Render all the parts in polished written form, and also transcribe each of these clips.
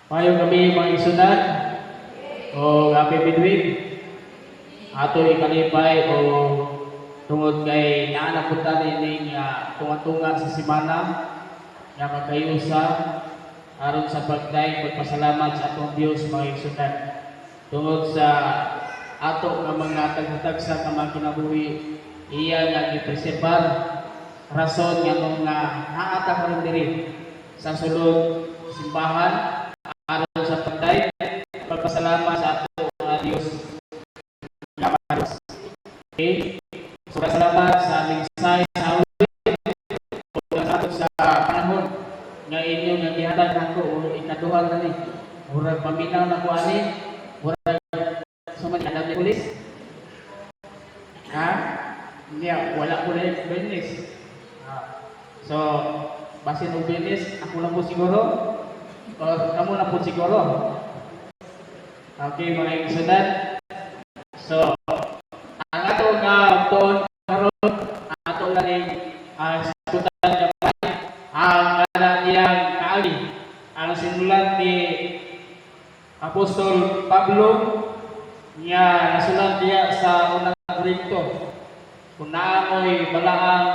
Mayong gabi mga isunod o happy midweek. Ato ikalipay o tungod kay naanaputan ining tunga-tunga sa simana nga magkayusa aron sa pagpasalamat sa atong Dios mga isunod. Tungod sa ato nga mga tagtagsa nga mga kinabuhi, iya nga gipreserbar rason nga nung naata karon diri sa sulod simbahan aron sa pagpasalamat sa ato Dios. Okay? So, salamat sa aming say sa awit o sa panahon nga inyo nga gihatag nako o ikaduha na ni. Murag paminaw na ko ani, murag suman kadang pulis. Ha? Niya, wala ko na business. So, basin og business, ako lang po siguro. O kamu na po siguro. Okay, mga isunod. So, ang ato nga tuon karon ato lang sagutan gamay ang kanang kaagi ang sinulat ni Apostol Pablo nga nasulat diya sa unang Korinto. Kung naamoy balaang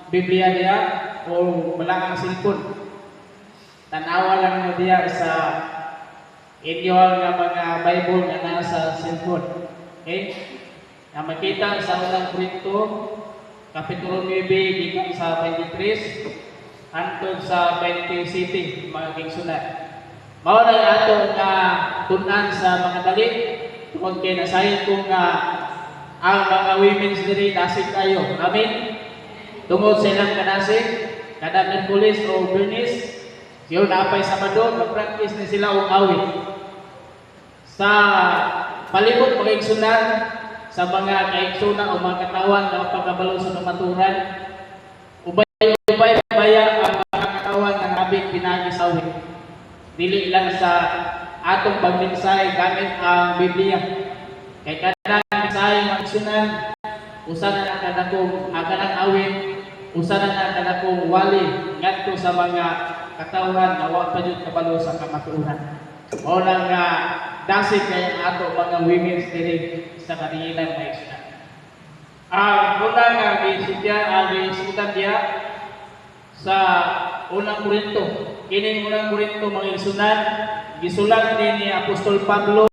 Biblia diya o balaang silpon, tanawa lang mo diya sa inyo nga mga Bible nga nasa cellphone. Okay? Na makita sa unang Korinto, Kapitulo 9, gikan sa 23, hangtod sa 27, mga kingsunan. Mao na ato nga tunan sa mga dali, tungkol kay nasayon ko nga ang mga women's diri nasig kayo. Amen? Tungkol sa ilang kanasig, kadang pulis o bernis, siyo napay sa madon, mag-practice na sila og awit. Sa palibot mga igsunan, sa mga kaigsunan o mga katawan na pagkabalo sa kamaturan, ubay baya ang mga katawan ng abing pinag-isawit. Dili lang sa atong pagminsay gamit ang Biblia. Kay kadang minsay mga igsunan, usa na ang kanakong kanang awit, usa na kanakong wali ngadto sa mga katawan na wa pa jud kabalo sa kamaturan. O nang dasig kay ato mga women's diri sa kanilang mga isla. Unang gisikutan diya sa unang Korinto. Kining unang Korinto mga isunan, gisulat din ni Apostol Pablo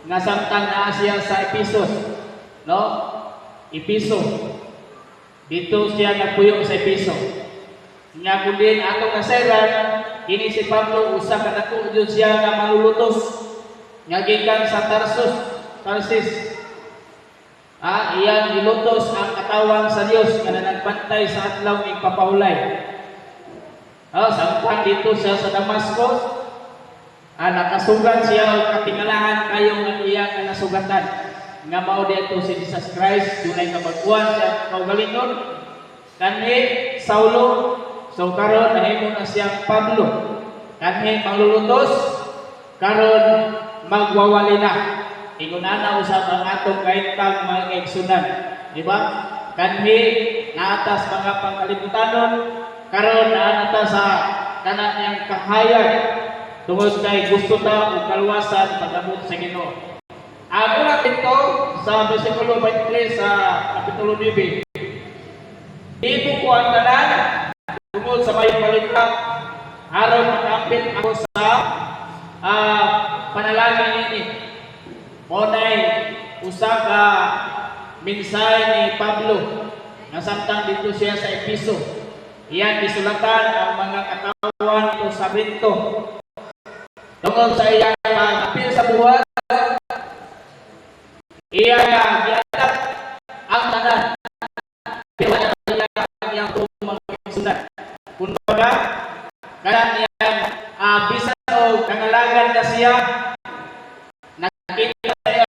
nga samtang naa siya sa Ephesus, no? Episo. Dito siya nagpuyo sa Episo. Nga kundin atong nasayran, kini si Pablo usa ka dako jud siya nga malulutos nga gikan sa Tarsis. Iyang gilutos ang katawan sa Dios nga nagbantay sa adlaw ning papahulay. Samtang dito siya sa Damascus, nakasugat siya og katingalahan kayo nga iyang nasugatan nga mao dito si Jesus Christ, dunay kabag-uwan sa kaugalingon kanhi Saulo. So karon nahimo na siyang Pablo. Kanhi manglulutos, karon magwawali na. Ingunana usab ang atong kaitang mga kaigsunan. Di ba? Kanhi naatas mga pangkalibutanon, karon naata sa kana niyang kahayan tungod kay gusto ta og kaluwasan pag-abot sa Ginoo. Mula dito sa bersikulo 23 sa Kapitulo 9. Dito ko ang tanan tungod sa may palitak aron makapit ako sa panalangin ini. Monay usa ka minsay ni Pablo nga samtang dito siya sa Episo. Iyan gisulatan ang mga katawan ito sa Korinto. Tungod sa iyang apil sa buhat, iya giatak ang tanan. Pero yang mga kumbaga kanang iyang bisan o kangalagan na siya nakita siya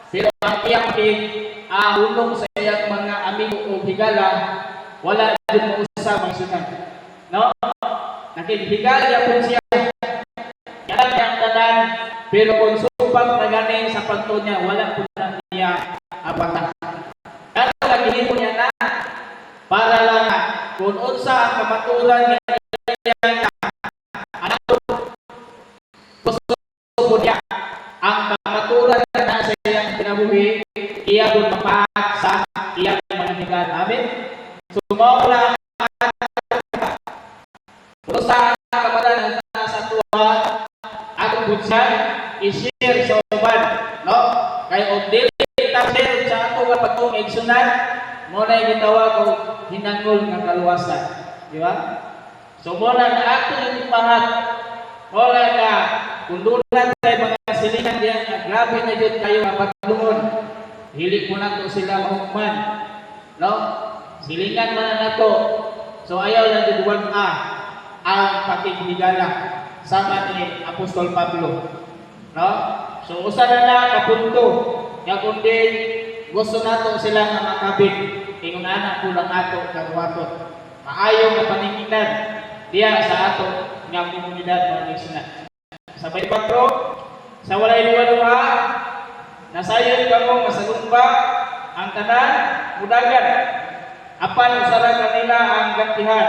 pero ang iyang ulong sa iyang mga amigo o higala wala din mo usab ang sunan, no? Nakihigala po siya yan ang tanan pero kung supang na ganing sa pagto niya wala po na niya apatan. Kaya lagi niya na para lang kung unsa usa ang kamaturan nga iya ang gusto po niya ang kamaturan na nasa iyang kinabuhi iya po mapahat sa iyang mga higan. Amen. Sumaw na usa ang kamaturan na nasa tuwa atong bunsan i-share sa uban, no? Kay og dili ta share sa ato nga pagtuong igsunan mo na gitawag og hinangol nga kaluwasan, di ba? So mo na ato yung ipahat wala ka kundulan tay mga silingan diyan nga grabe na jud kayo nga pagdungon. Dili ko na to sila mahukman, no? Silingan man nato. So ayaw na duduan ang pakigligala sama ni Apostol Pablo, no? So usa na kapunto nga kundi gusto nato sila nga makabit ingon ana kulang ato kagwatot maayo nga paninginan diya sa ato nga komunidad mga igsunan. Sabay patro sa walay duwa-duwa nasayon kamo masalumba ang tanan mudagan apan usara kanila ang gantihan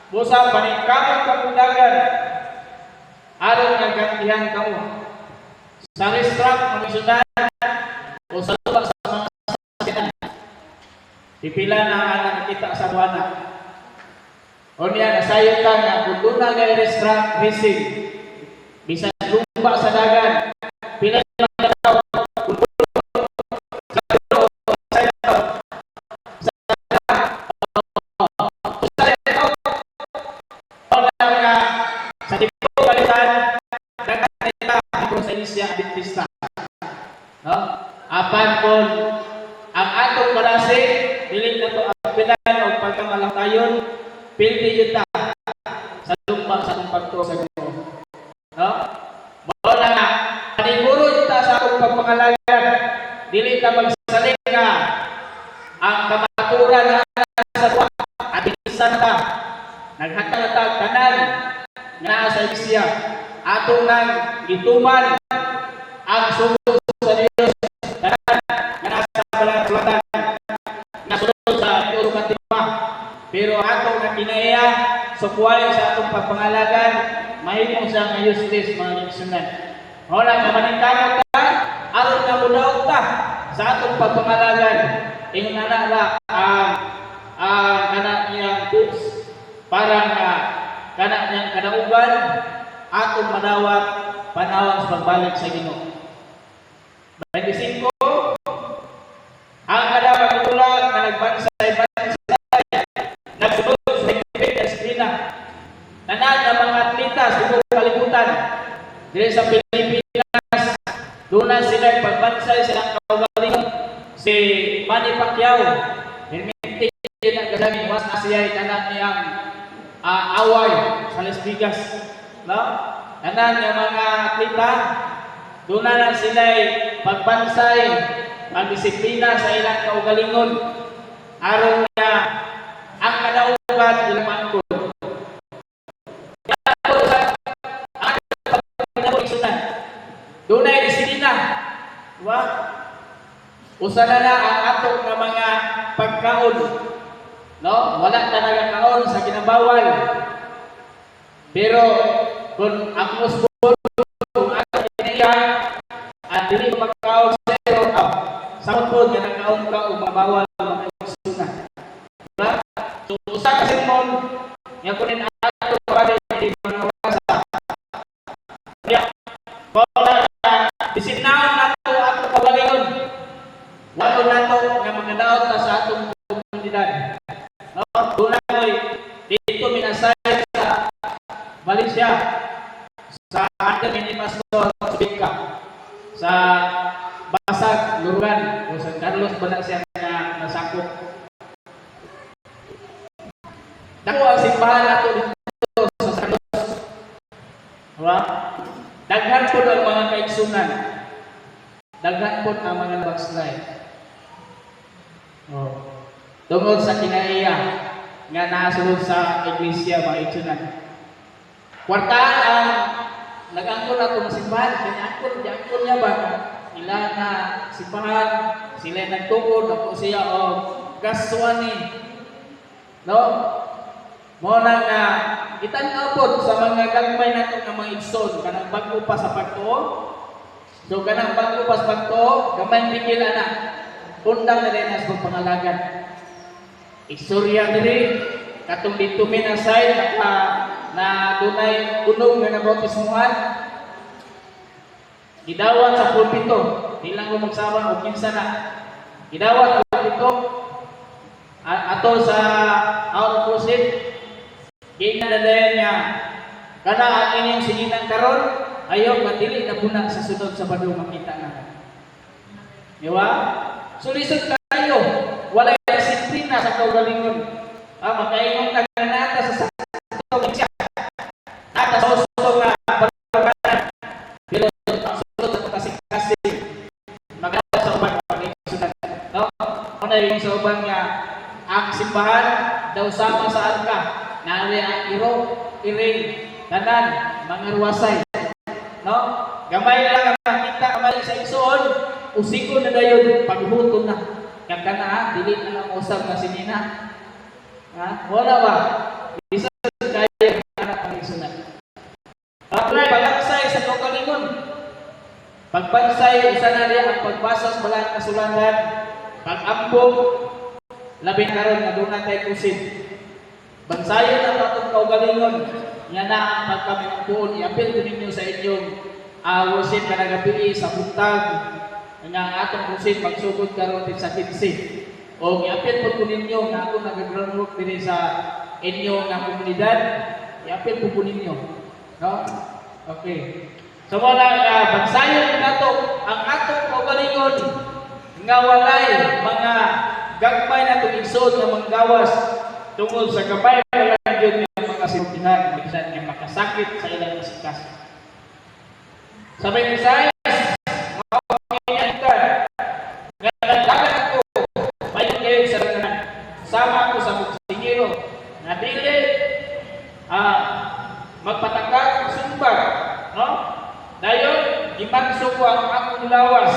busa paningkamot ka mudagan aron nga gantihan kamo sa restaurant mga igsunan o sa lupa sa mga sasakyan. Pipila na ang nakita sa buwana. O niya, nasayon ka nga, kung doon na nga restaurant racing, bisan lupa sa dagan, pila na mga tao, kung doon sa dulo, sa ito, sa ito, o na nga, sa tipo kalitan, nagkanita, ito sa Ilisya Adventista. No? Apan kon ang atong barasi dili na to apilan og pagkamalangkayon pildi yun ta sa lumpa sa atong pagtuo sa Ginoo, no? Mao na nga paniguro ta sa atong pagpangalagan dili ta magsalig nga ang kamaturan na sa tuwa at bisan ta naghatag ta tanan nga sa Iglesia atong nang gituman ang sugod sa Dios pero atong nga kinaiya sukuhay sa atong pagpangalagan mahimo sa nga useless mga igsunan. Wala ka maningkamot ka aron nga mudaog ta sa atong pagpangalagan ingon na kana niyang tips para nga kana niyang kadaugan atong madawat panawag sa pagbalik sa Ginoo. 25 ang kada pagtulak na nagbansay nagsunod sa disiplina. Tanan ng mga atleta sa buong kalibutan dili sa Pilipinas doon na sila pagbansay silang kaugalingon. Si Manny Pacquiao permitted na kasami was na siya tanan niyang away sa Las Vegas, no? Tanan ng mga atleta doon na lang sila pagbansay ang disiplina sa ilang kaugalingon aron na ang kadaugan ilang mangkod. Doon ay disiplina. Diba? Usa na ang atong nga mga pagkaon. No? Wala talaga kaon sa ginabawal. Pero kung ang musbol, kung atong iniya, at dili magkaon sa zero, sa po nga nagkaon ka o mabawal mga igsunan. Diba? So, usa kasi mo, nga kunin ato para hindi manawasa. Kaya, wala na, isinaon nato ato kabalingon. Wala nato nga mga daot na sa atong komunidad. No? Doon ay dito minasay sa Malaysia, sa atin ni Pastor Subika, sa Basag, Lurugan, o San Carlos ba na siya na nasakop. Dako ang simbahan nato dito sa San Carlos. Diba? Daghan po ang mga kaigsunan. Daghan po ang mga backslide. Tungod sa kinaiya nga nasulod sa iglesia mga igsunan. Kwartaan ang nag-angkol na itong simbahan. Kanya-angkol niya ba? Ila na simbahan, sila nagtukod, ako siya o gaswani. No? Mo na nga itan-aw pod sa mga gagmay nato nga mga igsoon kanang bag-o pa sa pagtuo. So kanang bag-o pa sa pagtuo, gamay bigil ana. Undang na rin as pangalagan. Istorya diri katong dito minasay na dunay unog nga nabautismuhan. Gidawat sa pulpito, di lang ko magsabang og kinsa na. Gidawat sa pulpito ato sa out crusade. Ginadalayan niya kana ang inyong singinan karon ayaw matili na buna sa sunod sa bado makita na. Di ba? So lisod kayo, wala disiplina sa kaugalingon. Makaingon ka na nata sa sakto siya. Nata sa uso nga pagkakaroon. Pero sunod sa kasing-kasing magawa sa uban pag-isunod. No? Una yung sa uban nga ang simbahan daw sama sa arka. Nari ang iro, iring, tanan, mga ruwasay. No? Gamay lang ang makita kamay sa igsoon, usiko na dayon, paghuton na. Kaya ka na, dili na lang usap na sinina. Wala ba? Isa kayo anak ang igsoon. Pagpansay sa kaugalingon. Pagpansay, isa na rin ang pagbasa sa balang kasulatan, pag-ambog, labing karon na doon natin kusin. Bansayon ang atong kaugalingon, nga na ang pagkamingpuon, i-apil ko ninyo sa inyong worship ka nagabi sa buntag, nga ang atong worship magsugod karon din sa 15. O i-apil po ko ninyo nga ako nag-ground work din sa inyong komunidad, i-apil po ninyo. No? Okay. So wala, bansayon nato ang atong kaugalingon, nga walay mga gagmay na tumigsoon nga manggawas tungod sa kapay lang yun yung makasitihan, magsan yung makasakit sa ilang masikas. Sa may Visayas, mga pangyayakan, nga nagdagan ako, may kayo sa langanan. Sama ako sa Mugsingiro, na dili, magpatakag, sumbag, no? Dayon, ipanso ko ang akong lawas,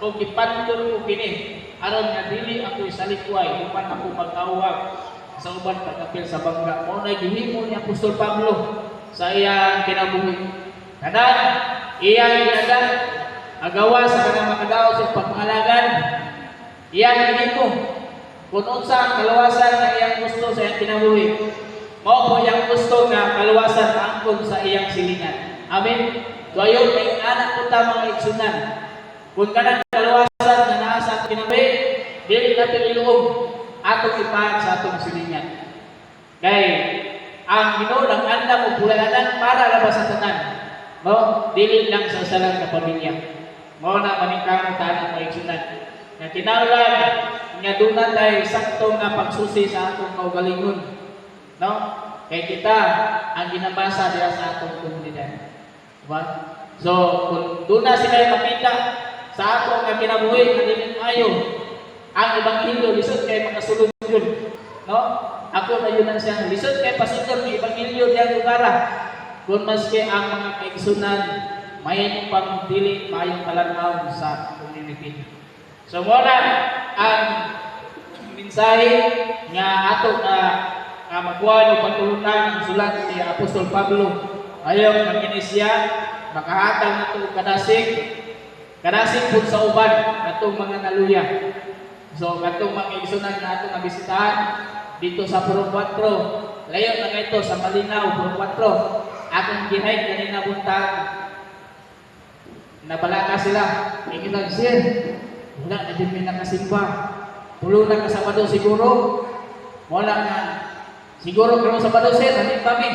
o ipantol ko kini, aron nga dili ako isalikway, upan ako mag-awag, sa uban pagkapil sa bangga. Mo na gihimo ni Apostol Pablo sa iyang kinabuhi. Kanan iyang giadan agawa sa kanang makadaot sa pagpangalagan. Iyang gihimo kun unsa ang kaluwasan nga iyang gusto sa iyang kinabuhi. Mao po iyang gusto nga kaluwasan angkon sa iyang silingan. Amen. So ayon ning anak ko ta mga igsunan. Kun kanang kaluwasan nga naa sa kinabuhi, dili natin iluog atong ipahan sa atong silingan. Kay ang Ginoo nang andam og pulayanan para labas sa tanan. No, dili lang sa usalang ka pamilya. Mao na maningkamot tanang maigsunan. Nga kinahanglan nga dunay tay sakto nga pagsusi sa atong kaugalingon. No? Kay kita ang ginabasa diha sa atong komunidad. Diba? So, kung duna sila makita sa atong nga kinabuhi nga dili ayo ang ebanghelyo lisod kay makasulod yun. No? Ako na yun ang siyang lisod kay pasudol ng ebanghelyo diyan lugar. Kung maski ang mga kaigsunan mayroong pang dili mayong kalanaw sa community. So muna ang mensahe nga ato na magkuha o pagtulunan ang sulat ni Apostol Pablo. Ayaw ng inisya makahatag na ito kadasig po sa uban katong mga naluya. So, katong mga igsunan na ato nabisitahan dito sa Puro 4, layo na ito sa Malinaw, Puro 4. Akong gihike kanina buntag, nabalaka sila. Ikilang, sir, wala na din may nakasimba. Tulo na ka Sabado siguro. Wala na. Siguro kung Sabado, sir, namin kami.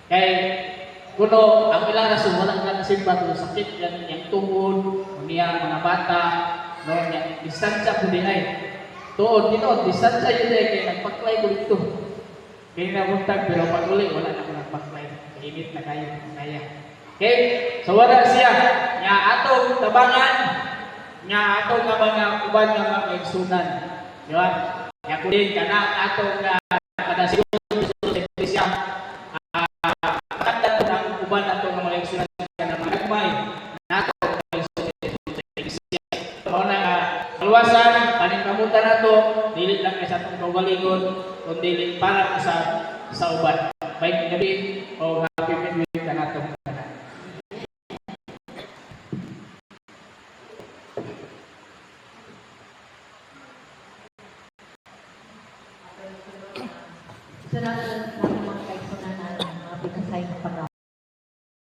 Kay, kuno, ang ilang rason, walang nakasimba. Sakit yan, yung tuhod, niya mga bata, no, yang distansya po din ay tuod dito, distansya yun ay kaya nagpaklay ko dito kaya nabuntag pero pag uli wala na ko nagpaklay kainit na kayo kaya okay, so wala siya nga atong tabangan nga atong nga mga uban nga mga igsunan di ba? Nga kulin ka na atong kada siguro sa iglesia katang ang uban atong nga mga igsunan na mga gagmay kaluwasan, paningkamutan na to, dili lang sa itong kaugalingon, kundi para sa uban. May gabi o happy midweek ka na itong kanan. Salamat sa mga kaipunan natin, mga pinasay na pag